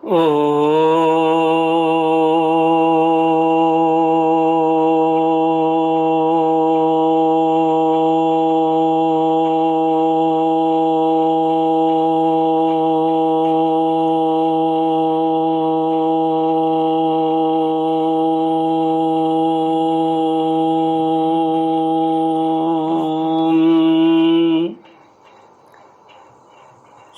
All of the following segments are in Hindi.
ओ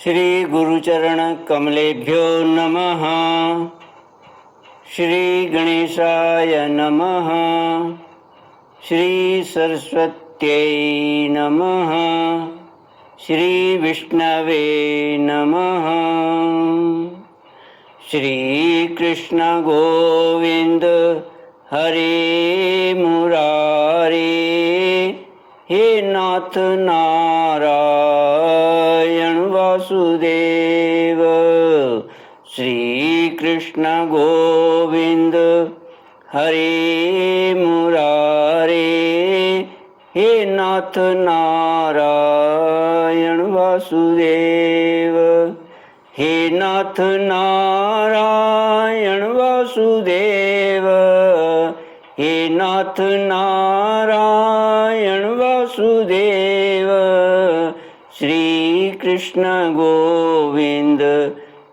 श्री गुरुचरण कमलेभ्यो नमः। श्री गणेशाय नमः। श्री सरस्वत्यै नमः। श्री विष्णवे नमः। श्री कृष्ण गोविंद हरे मुरारे, हे नाथ नारायण वासुदेव। श्री कृष्ण गोविंद हरे मुरारे, हे नाथ नारायण वासुदेव। हे नाथ नारायण वासुदेव, हे नाथ नारायण वासुदेव। श्री कृष्ण गोविंद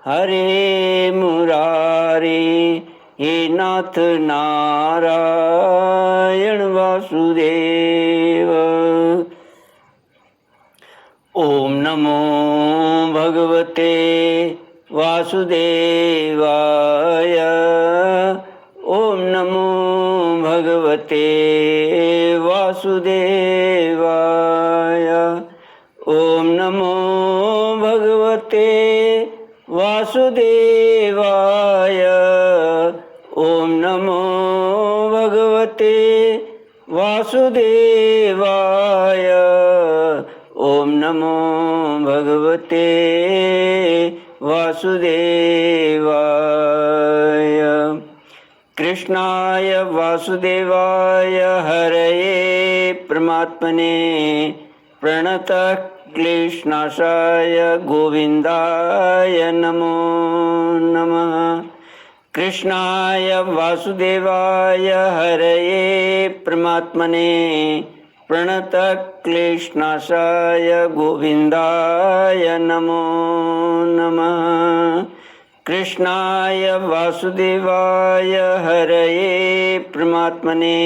हरे मुरारे, हे नाथ नारायण वासुदेव। ओम नमो भगवते वासुदेवाय। ओम नमो भगवते वासुदेवाय। ओम नमो भगवते वासुदेवाय। ओम नमो भगवते वासुदेवाय। ओम नमो भगवते वासुदेवाय। कृष्णाय वासुदेवाय हरये परमात्मने प्रणतः क्लेशनाशाय गोविंदाय नमो नमः। कृष्णाय वासुदेवाय हरये परमात्मने प्रणतः क्लेशनाशाय गोविंदाय नमो नमः। कृष्णाय वासुदेवाय हरये परमात्मने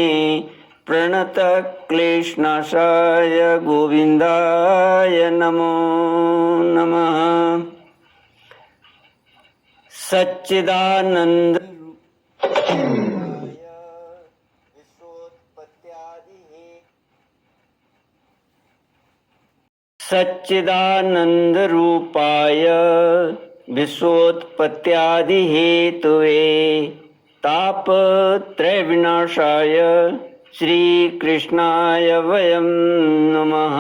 प्रणतः क्लेशनाशाय गोविंदाय नमो नमः। सच्चिदानंद सच्चिदानंद रूपाय विश्वोत्पत्त्यादि हेतुवे तापत्रय विनाशाय श्री कृष्णाय वयं नमः।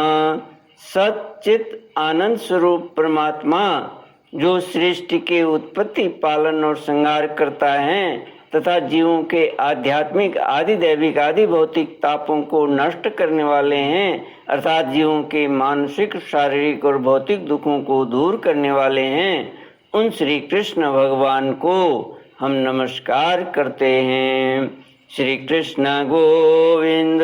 सच्चित आनंद स्वरूप परमात्मा जो सृष्टि के उत्पत्ति, पालन और संहार करता है तथा जीवों के आध्यात्मिक, आदि दैविक, आदि भौतिक तापों को नष्ट करने वाले हैं, अर्थात जीवों के मानसिक, शारीरिक और भौतिक दुखों को दूर करने वाले हैं, उन श्री कृष्ण भगवान को हम नमस्कार करते हैं। श्री कृष्ण गोविंद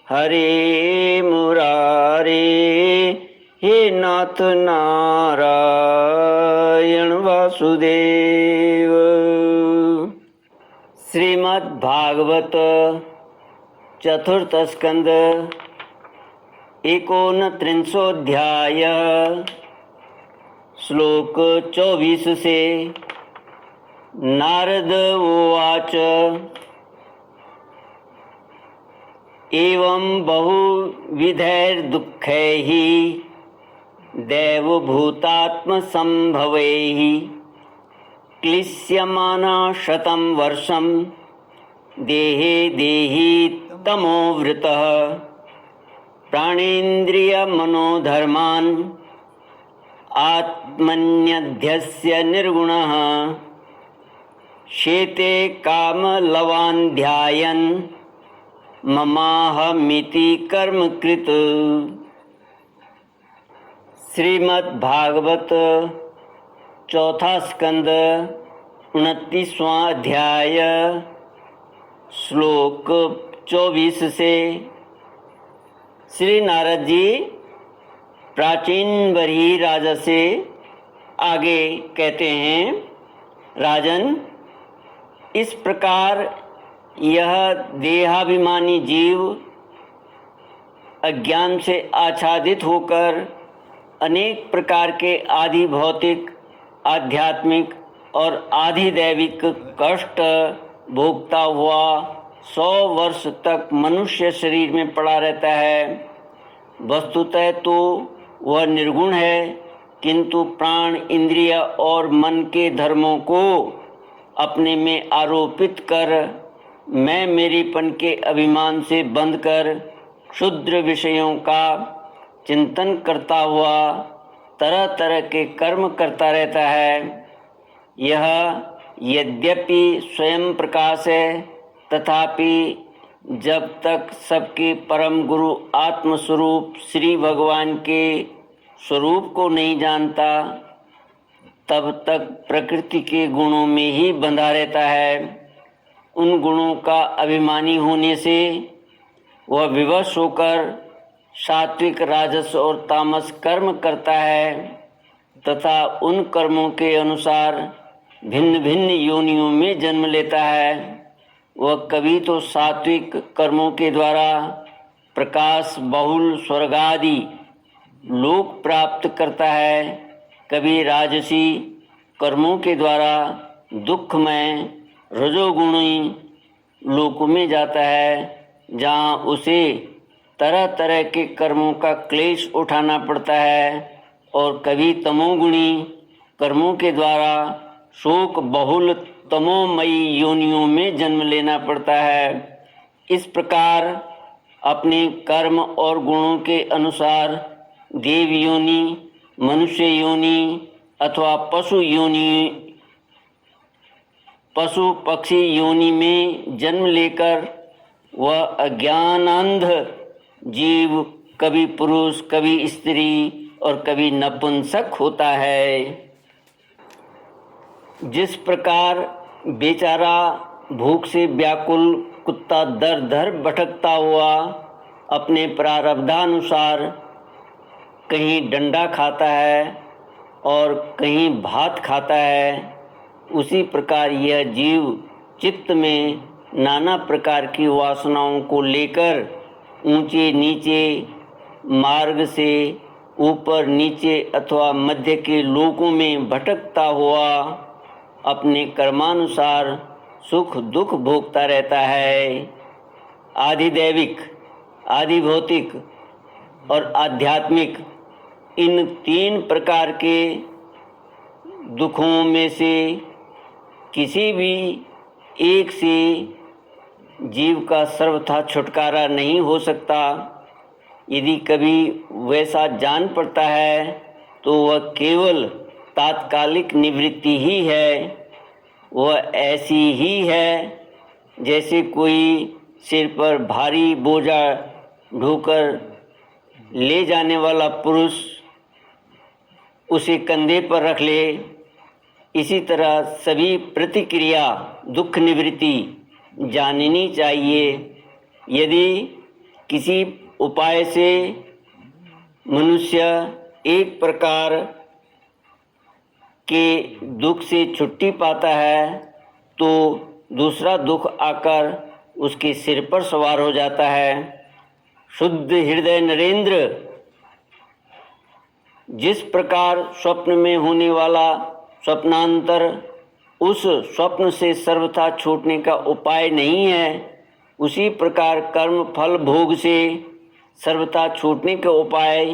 हरे मुरारे, हे नाथ नारायण वासुदेव। श्रीमद् भागवत चतुर्थ स्कंद 29 श्लोक 24 से। नारद उवाच एवं बहुविधैर्दुःखैः दैवभूतात्मसंभवैः क्लिश्यमाना शतं वर्षं देहे देही तमोवृतः प्राणेन्द्रियमनोधर्मान् आत्मन्यध्यस्य निर्गुणः शेते कामलवान् ध्यायन् ममाहमिति कर्मकृत्। श्रीमद् भागवत चौथा स्कंद 29वां अध्याय श्लोक 24 से। श्री नारद जी प्राचीन बरही राजा से आगे कहते हैं, राजन, इस प्रकार यह देहाभिमानी जीव अज्ञान से आच्छादित होकर अनेक प्रकार के आदि भौतिक, आध्यात्मिक और आधिदैविक कष्ट भोगता हुआ 100 वर्ष तक मनुष्य शरीर में पड़ा रहता है। वस्तुतः तो वह निर्गुण है, किंतु प्राण, इंद्रिय और मन के धर्मों को अपने में आरोपित कर मैं मेरीपन के अभिमान से बंधकर क्षुद्र विषयों का चिंतन करता हुआ तरह तरह के कर्म करता रहता है। यह यद्यपि स्वयं प्रकाश है, तथापि जब तक सबके परम गुरु आत्मस्वरूप श्री भगवान के स्वरूप को नहीं जानता, तब तक प्रकृति के गुणों में ही बंधा रहता है। उन गुणों का अभिमानी होने से वह विवश होकर सात्विक, राजस और तामस कर्म करता है तथा उन कर्मों के अनुसार भिन्न भिन्न योनियों में जन्म लेता है। वह कभी तो सात्विक कर्मों के द्वारा प्रकाश बहुल स्वर्ग आदि लोक प्राप्त करता है, कभी राजसी कर्मों के द्वारा दुखमय रजोगुणी लोकों में जाता है, जहाँ उसे तरह तरह के कर्मों का क्लेश उठाना पड़ता है, और कभी तमोगुणी कर्मों के द्वारा शोक बहुल तमोमयी योनियों में जन्म लेना पड़ता है। इस प्रकार अपने कर्म और गुणों के अनुसार देव योनि, मनुष्य योनि अथवा पशु पक्षी योनि में जन्म लेकर वह अज्ञानांध जीव कभी पुरुष, कभी स्त्री और कभी नपुंसक होता है। जिस प्रकार बेचारा भूख से व्याकुल कुत्ता दर दर भटकता हुआ अपने प्रारब्धानुसार कहीं डंडा खाता है और कहीं भात खाता है, उसी प्रकार यह जीव चित्त में नाना प्रकार की वासनाओं को लेकर ऊंचे नीचे मार्ग से ऊपर नीचे अथवा मध्य के लोकों में भटकता हुआ अपने कर्मानुसार सुख दुख भोगता रहता है। आधिदैविक, आधिभौतिक और आध्यात्मिक इन 3 प्रकार के दुखों में से किसी भी एक से जीव का सर्वथा छुटकारा नहीं हो सकता। यदि कभी वैसा जान पड़ता है तो वह केवल तात्कालिक निवृत्ति ही है। वह ऐसी ही है जैसे कोई सिर पर भारी बोझा ढोकर ले जाने वाला पुरुष उसे कंधे पर रख ले। इसी तरह सभी प्रतिक्रिया दुख निवृत्ति जाननी चाहिए। यदि किसी उपाय से मनुष्य एक प्रकार के दुख से छुट्टी पाता है, तो दूसरा दुख आकर उसके सिर पर सवार हो जाता है। शुद्ध हृदय नरेंद्र, जिस प्रकार स्वप्न में होने वाला स्वप्नांतर उस स्वप्न से सर्वथा छूटने का उपाय नहीं है, उसी प्रकार कर्म फल भोग से सर्वथा छूटने का उपाय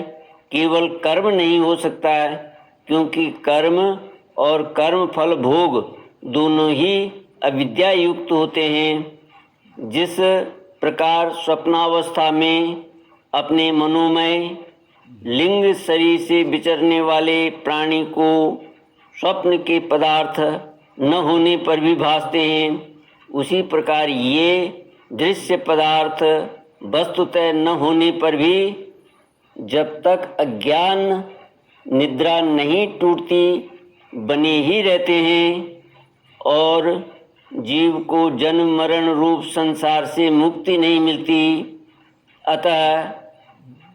केवल कर्म नहीं हो सकता है, क्योंकि कर्म और कर्म फल भोग दोनों ही अविद्या युक्त होते हैं। जिस प्रकार स्वप्नावस्था में अपने मनोमय लिंग शरीर से विचरने वाले प्राणी को स्वप्न के पदार्थ न होने पर भी भासते हैं, उसी प्रकार ये दृश्य पदार्थ वस्तुतः न होने पर भी जब तक अज्ञान निद्रा नहीं टूटती, बने ही रहते हैं और जीव को जन्म मरण रूप संसार से मुक्ति नहीं मिलती। अतः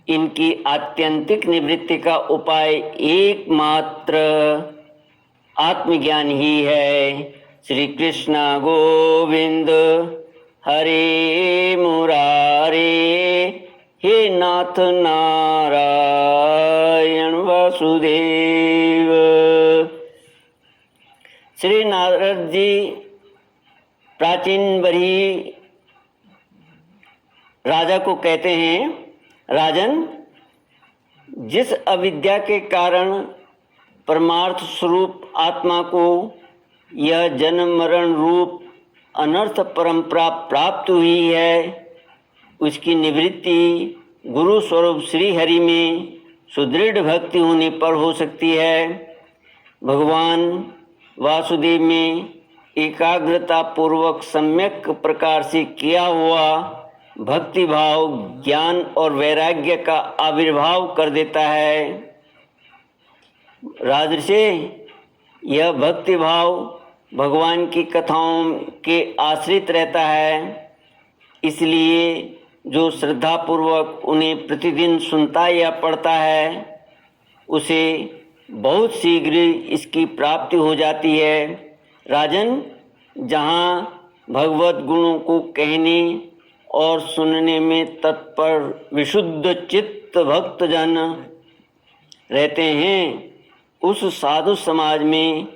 इनकी आत्यंतिक निवृत्ति का उपाय एकमात्र आत्मज्ञान ही है। श्री कृष्ण गोविंद हरे मुरारे, हे नाथ नारायण वासुदेव। श्री नारद जी प्राचीन बरही राजा को कहते हैं, राजन, जिस अविद्या के कारण परमार्थ स्वरूप आत्मा को यह जन्म मरण रूप अनर्थ परंपरा प्राप्त हुई है, उसकी निवृत्ति गुरु स्वरूप श्री हरि में सुदृढ़ भक्ति होने पर हो सकती है। भगवान वासुदेव में एकाग्रता पूर्वक सम्यक प्रकार से किया हुआ भक्ति भाव ज्ञान और वैराग्य का आविर्भाव कर देता है। राजर्षि, यह भक्ति भाव भगवान की कथाओं के आश्रित रहता है, इसलिए जो श्रद्धा पूर्वक उन्हें प्रतिदिन सुनता या पढ़ता है उसे बहुत शीघ्र इसकी प्राप्ति हो जाती है। राजन, जहाँ भगवत गुणों को कहने और सुनने में तत्पर विशुद्ध चित्त भक्तजन रहते हैं, उस साधु समाज में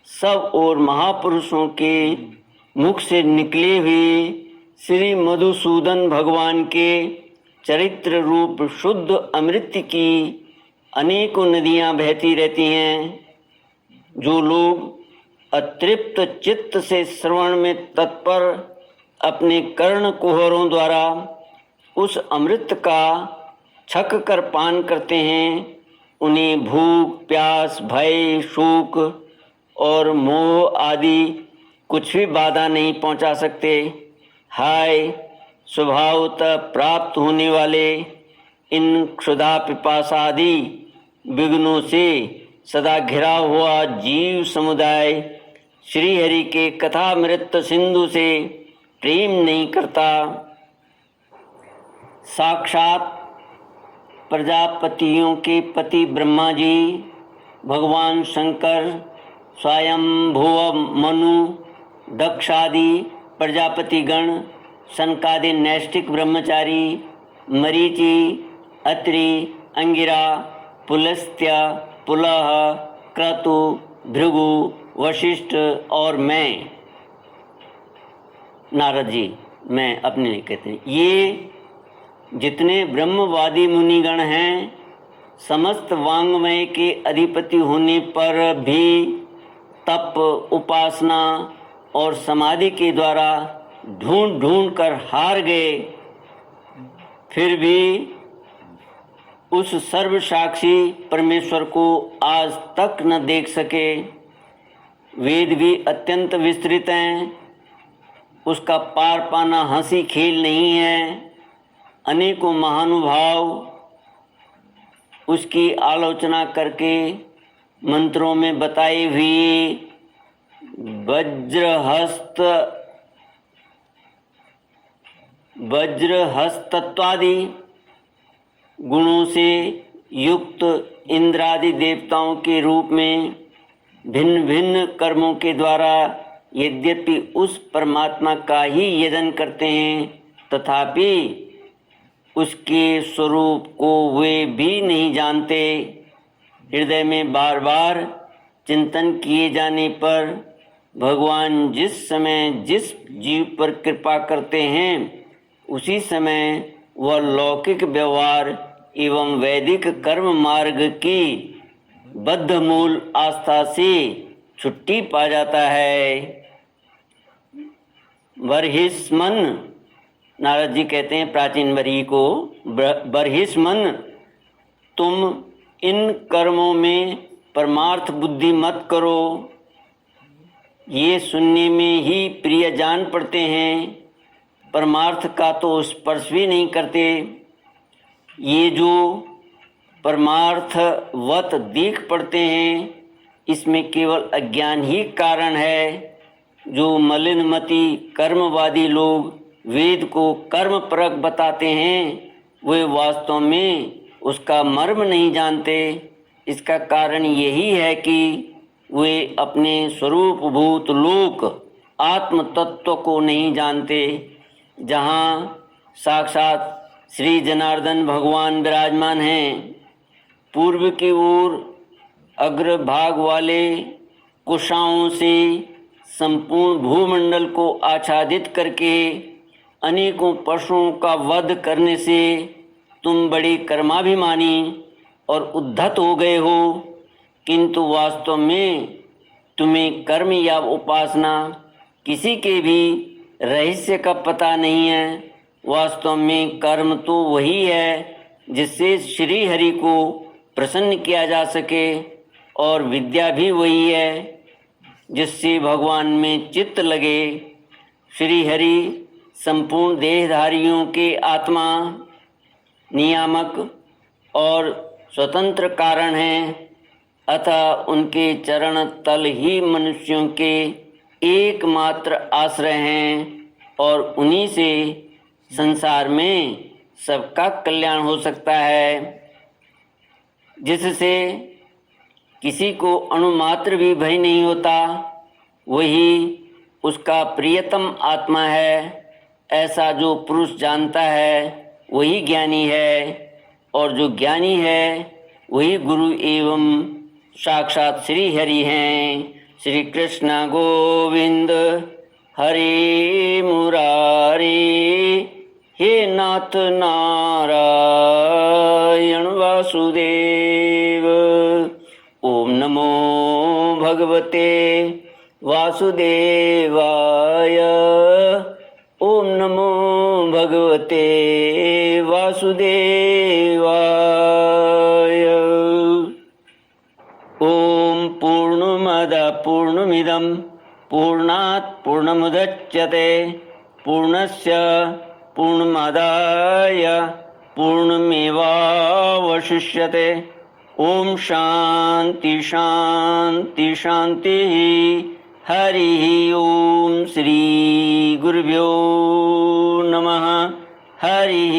सब और महापुरुषों के मुख से निकले हुए श्री मधुसूदन भगवान के चरित्र रूप शुद्ध अमृत की अनेकों नदियाँ बहती रहती हैं। जो लोग अतृप्त चित्त से श्रवण में तत्पर अपने कर्ण कुहरों द्वारा उस अमृत का छक कर पान करते हैं, उन्हें भूख प्यास भय शोक और मोह आदि कुछ भी बाधा नहीं पहुंचा सकते। हाय, स्वभावतः प्राप्त होने वाले इन क्षुधा पिपासा आदि विघ्नों से सदा घिरा हुआ जीव समुदाय श्री हरि के कथामृत सिंधु से प्रेम नहीं करता। साक्षात प्रजापतियों के पति ब्रह्मा जी, भगवान शंकर, स्वयंभुव मनु, दक्षादि प्रजापतिगण, सनकादि नैष्ठिक ब्रह्मचारी, मरीचि, अत्रि, अंगिरा, पुलस्त्य, पुलह, क्रतु, भृगु, वशिष्ठ और मैं, नारद जी, मैं अपने लिए कहते हैं, ये जितने ब्रह्मवादी मुनिगण हैं, समस्त वांग्मय के अधिपति होने पर भी तप उपासना और समाधि के द्वारा ढूंढ ढूंढ कर हार गए, फिर भी उस सर्वसाक्षी परमेश्वर को आज तक न देख सके। वेद भी अत्यंत विस्तृत हैं, उसका पार पाना हंसी खेल नहीं है। अनेकों महानुभाव उसकी आलोचना करके मंत्रों में बताए हुए वज्रहस्तत्वादि गुणों से युक्त इंद्रादि देवताओं के रूप में भिन्न भिन्न कर्मों के द्वारा यद्यपि उस परमात्मा का ही यजन करते हैं, तथापि उसके स्वरूप को वे भी नहीं जानते। हृदय में बार बार चिंतन किए जाने पर भगवान जिस समय जिस जीव पर कृपा करते हैं, उसी समय वह लौकिक व्यवहार एवं वैदिक कर्म मार्ग की बद्ध मूल आस्था से छुट्टी पा जाता है। बर्हिस्मन, नारद जी कहते हैं प्राचीन बरही को, बर्हिस्मन, तुम इन कर्मों में परमार्थ बुद्धि मत करो, ये सुनने में ही प्रिय जान पड़ते हैं, परमार्थ का तो स्पर्श भी नहीं करते। ये जो परमार्थवत देख पड़ते हैं, इसमें केवल अज्ञान ही कारण है। जो मलिनमति कर्मवादी लोग वेद को कर्म परक बताते हैं वे वास्तव में उसका मर्म नहीं जानते। इसका कारण यही है कि वे अपने स्वरूपभूत लोक आत्म तत्व को नहीं जानते, जहाँ साक्षात श्री जनार्दन भगवान विराजमान हैं। पूर्व की ओर अग्रभाग वाले कुशाओं से संपूर्ण भूमंडल को आच्छादित करके अनेकों पशुओं का वध करने से तुम बड़ी कर्माभिमानी और उद्धत हो गए हो, किंतु वास्तव में तुम्हें कर्म या उपासना किसी के भी रहस्य का पता नहीं है। वास्तव में कर्म तो वही है जिससे श्री हरि को प्रसन्न किया जा सके, और विद्या भी वही है जिससे भगवान में चित्त लगे। श्री हरि संपूर्ण देहधारियों के आत्मा, नियामक और स्वतंत्र कारण हैं, अतः उनके चरण तल ही मनुष्यों के एकमात्र आश्रय हैं, और उन्हीं से संसार में सबका कल्याण हो सकता है। जिससे किसी को अणुमात्र भी भय नहीं होता, वही उसका प्रियतम आत्मा है। ऐसा जो पुरुष जानता है वही ज्ञानी है, और जो ज्ञानी है वही गुरु एवं साक्षात श्री हरि हैं। श्री कृष्ण गोविंद हरे मुरारी, हे नाथ नारायण वासुदेव। ओम नमो भगवते वासुदेवाय। ओम नमो भगवते वासुदेवाय। ओम पूर्णमद पूर्णमिदं पूर्णात् पूर्णमुदच्यते पूर्णस्य पूर्णमादाय पूर्णमेवावशिष्यते। ओम शांति शांति शांति। हरि ओम। श्री गुरुभ्यो नमः। हरि